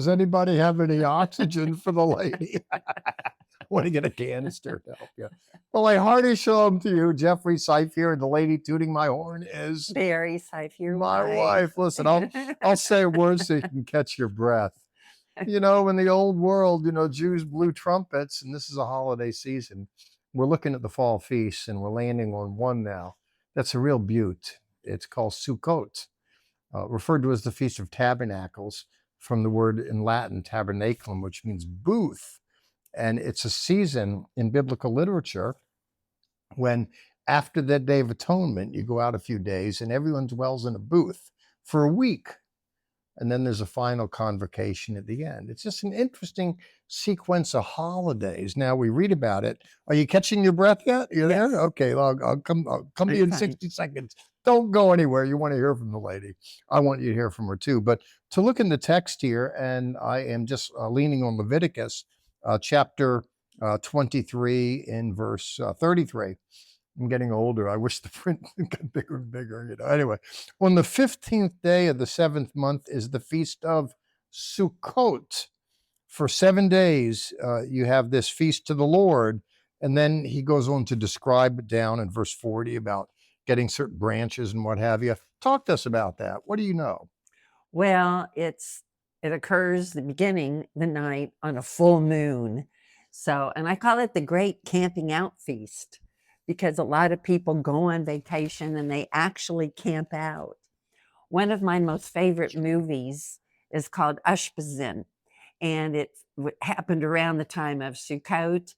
Does anybody have any oxygen for the lady? Want to get a canister to help you. Well, a hearty shalom to you, Jeffrey Seif here, and the lady tooting my horn is Barri Seif, your my wife. Listen, I'll say a word so you can catch your breath. In the old world, Jews blew trumpets, and this is a holiday season. We're looking at the fall feasts, and we're landing on one now. That's a real beaut. It's called Sukkot, referred to as the Feast of Tabernacles, from the word in Latin, tabernaculum, which means booth. And it's a season in biblical literature when, after the Day of Atonement, you go out a few days and everyone dwells in a booth for a week. And then there's a final convocation at the end. It's just an interesting sequence of holidays. Now we read about it. Are you catching your breath yet? You're Yes. there? Okay, I'll come to you in 60 seconds. Don't go anywhere. You want to hear from the lady. I want you to hear from her too. But to look in the text here, and I am just leaning on Leviticus chapter 23 in verse 33. I'm getting older. I wish the print got bigger and bigger. Anyway, on the 15th day of the 7th month is the feast of Sukkot. For 7 days, you have this feast to the Lord. And then he goes on to describe down in verse 40 about getting certain branches and what have you. Talk to us about that. What do you know? Well, it occurs the beginning, the night on a full moon. So, and I call it the Great Camping Out Feast, because a lot of people go on vacation and they actually camp out. One of my most favorite movies is called Ushpizin, and it happened around the time of Sukkot,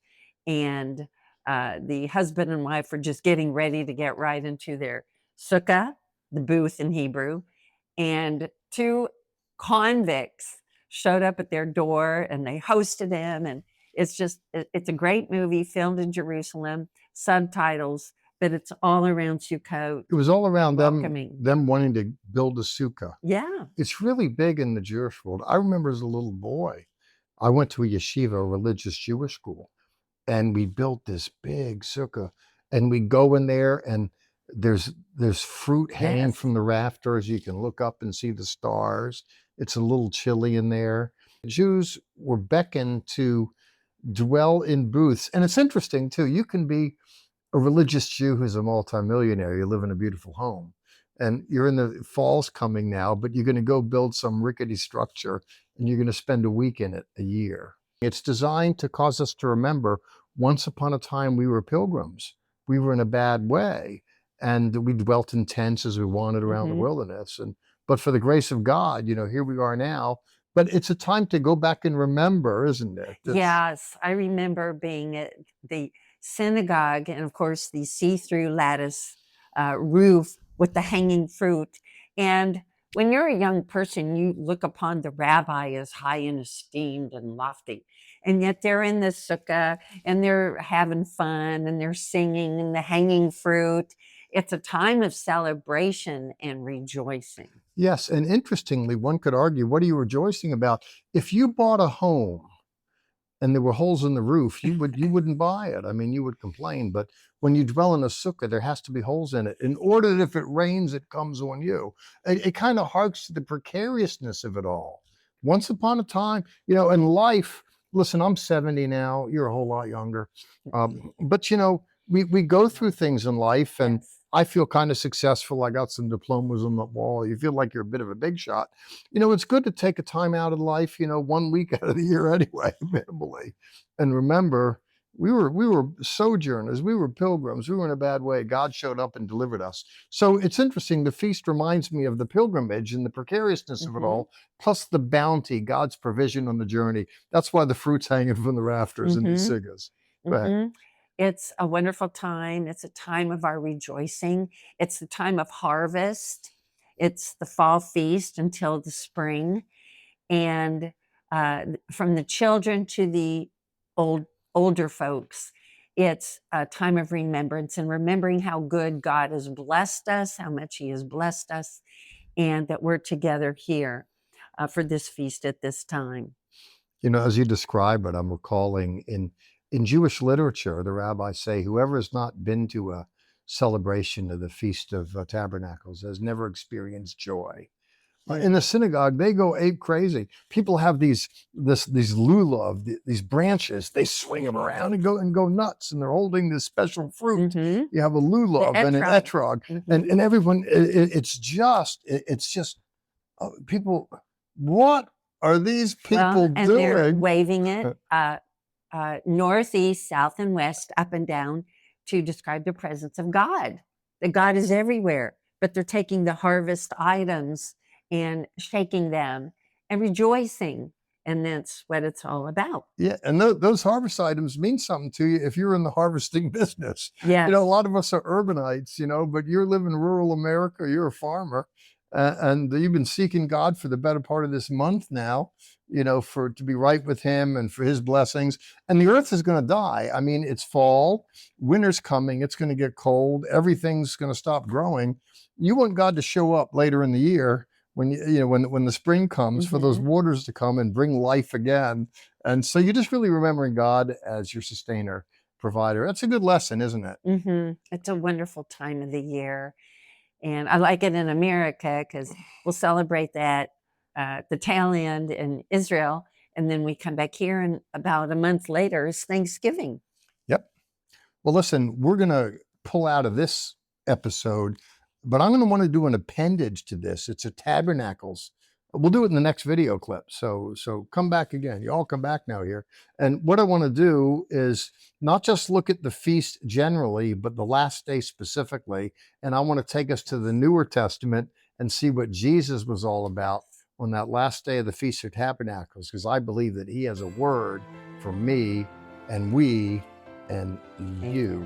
and the husband and wife were just getting ready to get right into their sukkah, the booth in Hebrew, and two convicts showed up at their door and they hosted them, and it's a great movie filmed in Jerusalem, subtitles, but it's all around Sukkot. It was all around welcoming. them wanting to build a sukkah. Yeah. It's really big in the Jewish world. I remember as a little boy, I went to a yeshiva, a religious Jewish school, and we built this big sukkah, and we go in there and there's fruit hanging Yes. from the rafters. You can look up and see the stars. It's a little chilly in there. Jews were beckoned to dwell in booths. And it's interesting too. You can be a religious Jew who's a multimillionaire. You live in a beautiful home and you're in the fall's coming now, but you're going to go build some rickety structure and you're going to spend a week in it a year. It's designed to cause us to remember once upon a time we were pilgrims. We were in a bad way and we dwelt in tents as we wandered around the wilderness. But for the grace of God, here we are now. But it's a time to go back and remember, isn't it? Yes, I remember being at the synagogue, and of course the see-through lattice roof with the hanging fruit. And when you're a young person, you look upon the rabbi as high and esteemed and lofty. And yet they're in the sukkah and they're having fun and they're singing and the hanging fruit. It's a time of celebration and rejoicing. Yes, and interestingly, one could argue, what are you rejoicing about? If you bought a home and there were holes in the roof, you wouldn't buy it. I mean, you would complain. But when you dwell in a sukkah, there has to be holes in it in order that if it rains, it comes on you. It kind of harks to the precariousness of it all. Once upon a time, in life, listen, I'm 70 now. You're a whole lot younger. But, we go through things in life, and Yes. I feel kind of successful. I got some diplomas on the wall. You feel like you're a bit of a big shot. It's good to take a time out of life, 1 week out of the year anyway, minimally. And remember, we were sojourners. We were pilgrims. We were in a bad way. God showed up and delivered us. So it's interesting. The feast reminds me of the pilgrimage and the precariousness of it all, plus the bounty, God's provision on the journey. That's why the fruit's hanging from the rafters in these sukkahs. Go ahead. It's a wonderful time. It's a time of our rejoicing. It's the time of harvest. It's the fall feast until the spring. And from the children to the older folks, it's a time of remembrance and remembering how good God has blessed us, how much he has blessed us, and that we're together here for this feast at this time. As you describe it, I'm recalling in Jewish literature, the rabbis say, whoever has not been to a celebration of the Feast of Tabernacles has never experienced joy. In the synagogue, they go ape crazy. People have these lulav, these branches. They swing them around and go nuts, and they're holding this special fruit. Mhm. You have a lulav and an etrog, and everyone. It's just people. What are these people and they're doing? waving it north, east, south, and west, up and down, to describe the presence of God. That God is everywhere, but they're taking the harvest items and shaking them and rejoicing. And that's what it's all about. Yeah, and those harvest items mean something to you if you're in the harvesting business. Yes. You know, a lot of us are urbanites, you know, but you're living in rural America, you're a farmer, and you've been seeking God for the better part of this month now, you know, to be right with him and for his blessings. And the earth is going to die. I mean, it's fall, winter's coming, it's going to get cold, everything's going to stop growing. You want God to show up later in the year when when the spring comes, for those waters to come and bring life again. And so you're just really remembering God as your sustainer, provider. That's a good lesson, isn't it? It's a wonderful time of the year. And I like it in America because we'll celebrate that the tail end in Israel. And then we come back here, and about a month later is Thanksgiving. Yep. Well, listen, we're going to pull out of this episode, but I'm going to want to do an appendage to this. It's a Tabernacles. We'll do it in the next video clip. So come back again. You all come back now here. And what I want to do is not just look at the feast generally, but the last day specifically. And I want to take us to the Newer Testament and see what Jesus was all about on that last day of the Feast of Tabernacles, because I believe that he has a word for me and we and you.